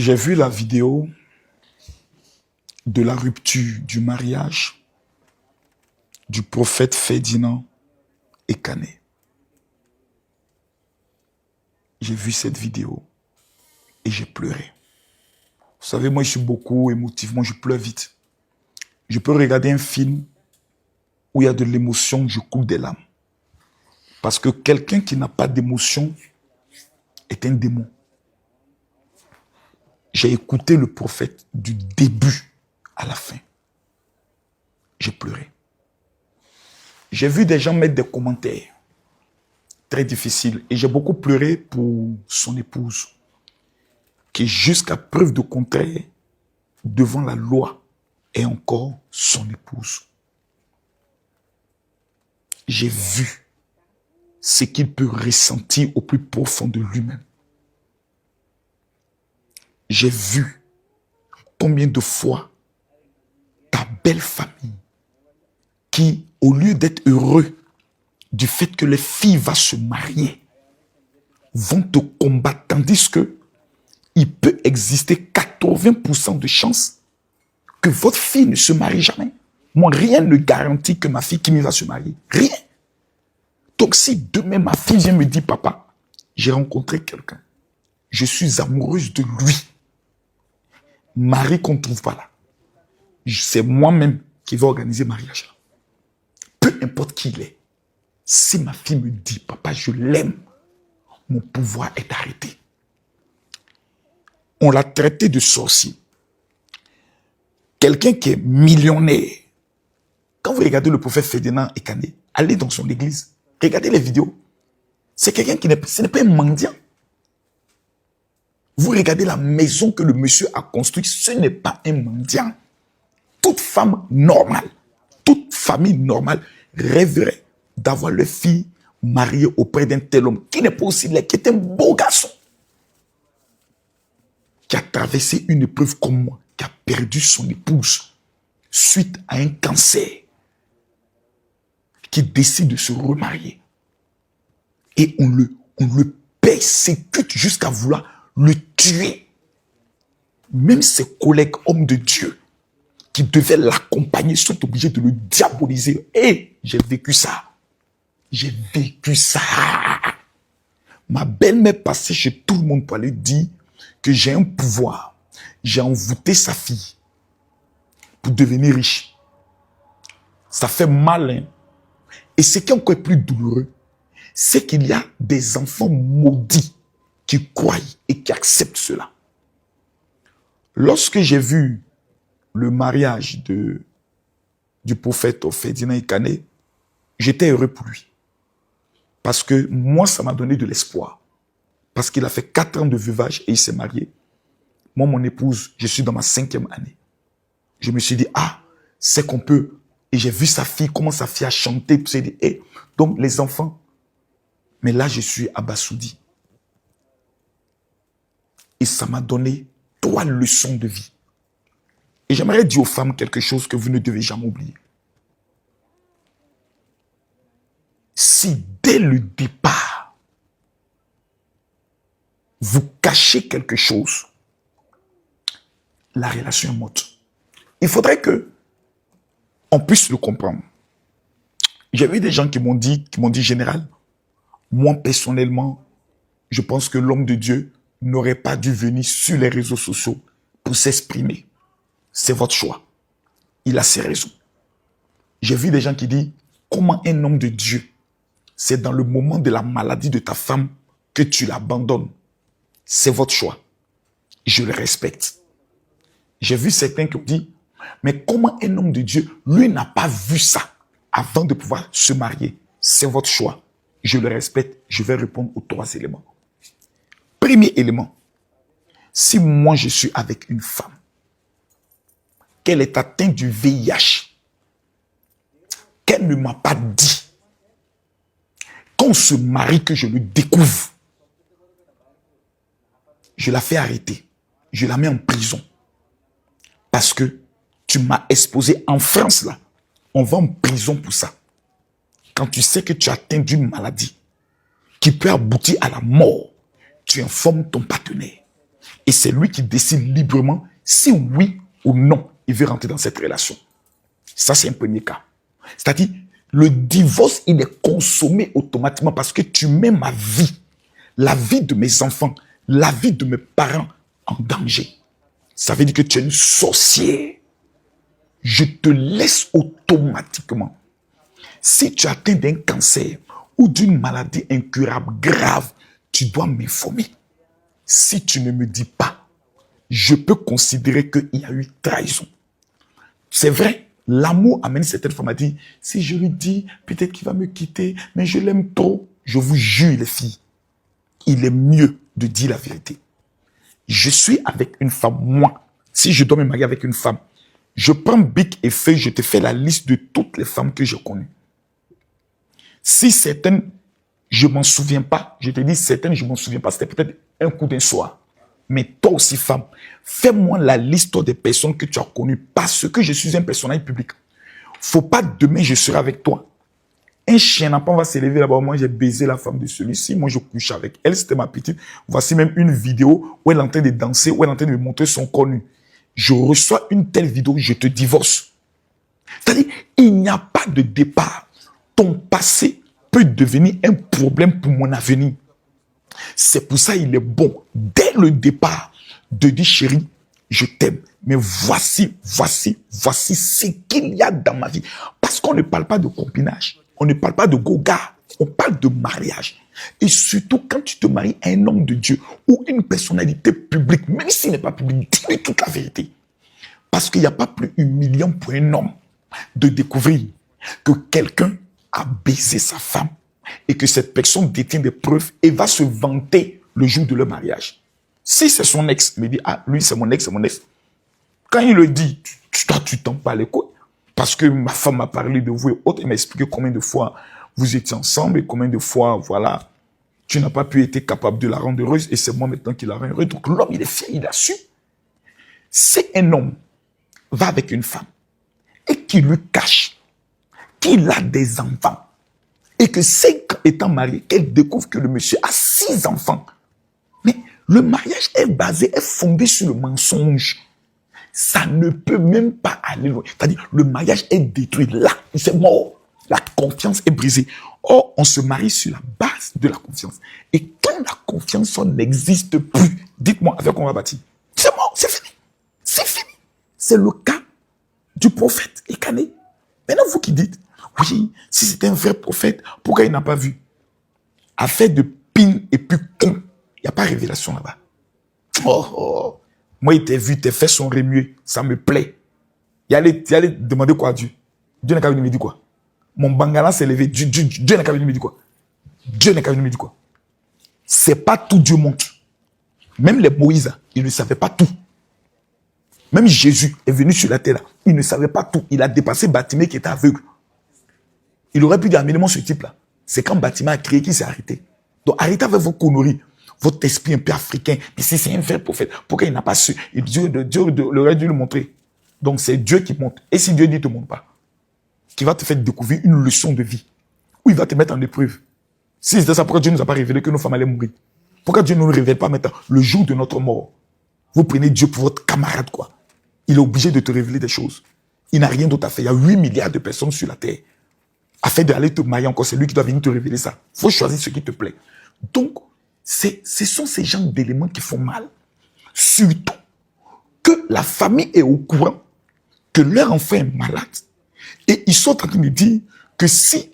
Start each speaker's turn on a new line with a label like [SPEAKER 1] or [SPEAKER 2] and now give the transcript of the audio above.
[SPEAKER 1] J'ai vu la vidéo de la rupture du mariage du prophète Ferdinand et Canet. J'ai vu cette vidéo et j'ai pleuré. Vous savez, moi, je suis beaucoup émotivement, je pleure vite. Je peux regarder un film où il y a de l'émotion, je coule des larmes. Parce que quelqu'un qui n'a pas d'émotion est un démon. J'ai écouté le prophète du début à la fin. J'ai pleuré. J'ai vu des gens mettre des commentaires très difficiles et j'ai beaucoup pleuré pour son épouse qui, jusqu'à preuve de contraire, devant la loi, est encore son épouse. J'ai vu ce qu'il peut ressentir au plus profond de lui-même. J'ai vu combien de fois ta belle famille qui, au lieu d'être heureux du fait que les filles vont se marier, vont te combattre, tandis que il peut exister 80% de chances que votre fille ne se marie jamais. Moi, rien ne garantit que ma fille Kimi va se marier. Rien. Donc, si demain ma fille vient me dire, papa, j'ai rencontré quelqu'un, je suis amoureuse de lui, mari qu'on ne trouve pas là, c'est moi-même qui vais organiser le mariage. Peu importe qui il est, si ma fille me dit, papa, je l'aime, mon pouvoir est arrêté. On l'a traité de sorcier. Quelqu'un qui est millionnaire, quand vous regardez le prophète Ferdinand et Canet, allez dans son église, regardez les vidéos. C'est quelqu'un ce n'est pas un mendiant. Vous regardez la maison que le monsieur a construite, ce n'est pas un mendiant. Toute femme normale, toute famille normale rêverait d'avoir leur fille mariée auprès d'un tel homme qui n'est pas aussi laid, qui est un beau garçon, qui a traversé une épreuve comme moi, qui a perdu son épouse suite à un cancer, qui décide de se remarier. Et on le persécute jusqu'à vouloir le tuer. Même ses collègues hommes de Dieu qui devaient l'accompagner sont obligés de le diaboliser. Et j'ai vécu ça. J'ai vécu ça. Ma belle-mère passait chez tout le monde pour aller dire que j'ai un pouvoir. J'ai envoûté sa fille pour devenir riche. Ça fait mal, hein? Et ce qui est encore plus douloureux, c'est qu'il y a des enfants maudits qui croient et qui acceptent cela. Lorsque j'ai vu le mariage du prophète Ferdinand et Canet, j'étais heureux pour lui. Parce que moi, ça m'a donné de l'espoir. Parce qu'il a fait 4 ans de veuvage et il s'est marié. Moi, mon épouse, je suis dans ma 5e année. Je me suis dit, c'est qu'on peut. Et j'ai vu sa fille, comment sa fille a chanté. Puis j'ai dit, donc les enfants. Mais là, je suis abasourdi. Et ça m'a donné 3 leçons de vie. Et j'aimerais dire aux femmes quelque chose que vous ne devez jamais oublier. Si dès le départ, vous cachez quelque chose, la relation est morte. Il faudrait que on puisse le comprendre. J'ai vu des gens qui m'ont dit, général, moi personnellement, je pense que l'homme de Dieu n'aurait pas dû venir sur les réseaux sociaux pour s'exprimer. C'est votre choix. Il a ses raisons. J'ai vu des gens qui disent, comment un homme de Dieu, c'est dans le moment de la maladie de ta femme que tu l'abandonnes. C'est votre choix. Je le respecte. J'ai vu certains qui ont dit, mais comment un homme de Dieu, lui n'a pas vu ça avant de pouvoir se marier? C'est votre choix. Je le respecte. Je vais répondre aux 3 éléments. Premier élément, si moi je suis avec une femme, qu'elle est atteinte du VIH, qu'elle ne m'a pas dit, qu'on se marie, que je le découvre, je la fais arrêter. Je la mets en prison. Parce que tu m'as exposé en France, là. On va en prison pour ça. Quand tu sais que tu as atteint d'une maladie qui peut aboutir à la mort, tu informes ton partenaire. Et c'est lui qui décide librement si oui ou non il veut rentrer dans cette relation. Ça, c'est un premier cas. C'est-à-dire, le divorce, il est consommé automatiquement parce que tu mets ma vie, la vie de mes enfants, la vie de mes parents en danger. Ça veut dire que tu es une sorcière. Je te laisse automatiquement. Si tu atteins d'un cancer ou d'une maladie incurable grave, tu dois m'informer. Si tu ne me dis pas, je peux considérer qu'il y a eu trahison. C'est vrai, l'amour amène certaines femmes à dire, si je lui dis, peut-être qu'il va me quitter, mais je l'aime trop. Je vous jure, les filles, il est mieux de dire la vérité. Je suis avec une femme, moi, si je dois me marier avec une femme, je prends bic et feuille, je te fais la liste de toutes les femmes que je connais. Si certaines, je ne m'en souviens pas, je te dis certaines, je ne m'en souviens pas, c'était peut-être un coup d'un soir. Mais toi aussi, femme, fais-moi la liste des personnes que tu as connues parce que je suis un personnage public. Faut pas demain, je serai avec toi. Un chien n'a pas va s'élever là-bas. Moi, j'ai baisé la femme de celui-ci. Moi, je couche avec elle. C'était ma petite. Voici même une vidéo où elle est en train de danser, où elle est en train de me montrer son corps nu. Je reçois une telle vidéo, je te divorce. C'est-à-dire, il n'y a pas de départ. Ton passé peut devenir un problème pour mon avenir. C'est pour ça qu'il est bon, dès le départ, de dire, chérie, je t'aime. Mais voici ce qu'il y a dans ma vie. Parce qu'on ne parle pas de copinage. On ne parle pas de goga. On parle de mariage. Et surtout, quand tu te maries à un homme de Dieu ou une personnalité publique, même s'il n'est pas public, dis-lui toute la vérité. Parce qu'il n'y a pas plus humiliant pour un homme de découvrir que quelqu'un a baisé sa femme et que cette personne détient des preuves et va se vanter le jour de leur mariage. Si c'est son ex, il me dit, ah, lui, c'est mon ex, c'est mon ex. Quand il le dit, toi, tu t'en parles quoi? Parce que ma femme m'a parlé de vous et autres, elle m'a expliqué combien de fois vous étiez ensemble et combien de fois, voilà, tu n'as pas pu être capable de la rendre heureuse et c'est moi maintenant qui la rends heureuse. Donc l'homme, il est fier, il assume. Si un homme va avec une femme et qu'il lui cache qu'il a des enfants et que 5 ans étant marié, qu'elle découvre que le monsieur a 6 enfants, mais le mariage est basé, est fondé sur le mensonge. Ça ne peut même pas aller loin. C'est-à-dire, le mariage est détruit. Là, c'est mort. La confiance est brisée. Or, on se marie sur la base de la confiance. Et quand la confiance n'existe plus, dites-moi avec quoi on va bâtir. C'est mort, c'est fini. C'est fini. C'est le cas du prophète Ekané. Maintenant, vous qui dites, oui, si c'était un vrai prophète, pourquoi il n'a pas vu? Affaire de pin et puis con. Il n'y a pas de révélation là-bas. Oh. Moi, il t'a vu, tes fesses sont remuées. Ça me plaît. Il allait demander quoi à Dieu? Dieu n'a qu'à venir me dire quoi? Mon bangala s'est levé. Dieu n'a qu'à venir me dire quoi? Dieu n'a qu'à venir me dire quoi? C'est pas tout Dieu montre. Même les Moïse, ils ne savaient pas tout. Même Jésus est venu sur la terre là. Il ne savait pas tout. Il a dépassé Bartimée qui était aveugle. Il aurait pu dire, amenez-moi ce type-là. C'est quand Bartimée a crié qu'il s'est arrêté. Donc arrêtez avec vos conneries. Votre esprit un peu africain. Mais si c'est un vrai prophète, pourquoi il n'a pas su? Et Dieu aurait dû le montrer. Donc c'est Dieu qui montre. Et si Dieu dit ne te montre pas, qui va te faire découvrir une leçon de vie, où il va te mettre en épreuve. Si c'était ça, pourquoi Dieu ne nous a pas révélé que nos femmes allaient mourir? Pourquoi Dieu ne nous révèle pas maintenant, le jour de notre mort? Vous prenez Dieu pour votre camarade, quoi. Il est obligé de te révéler des choses. Il n'a rien d'autre à faire. Il y a 8 milliards de personnes sur la terre. Afin d'aller te marier encore, c'est lui qui doit venir te révéler ça. Il faut choisir ce qui te plaît. Donc, ce sont ces genres d'éléments qui font mal. Surtout que la famille est au courant que leur enfant est malade. Et ils sont en train de dire que si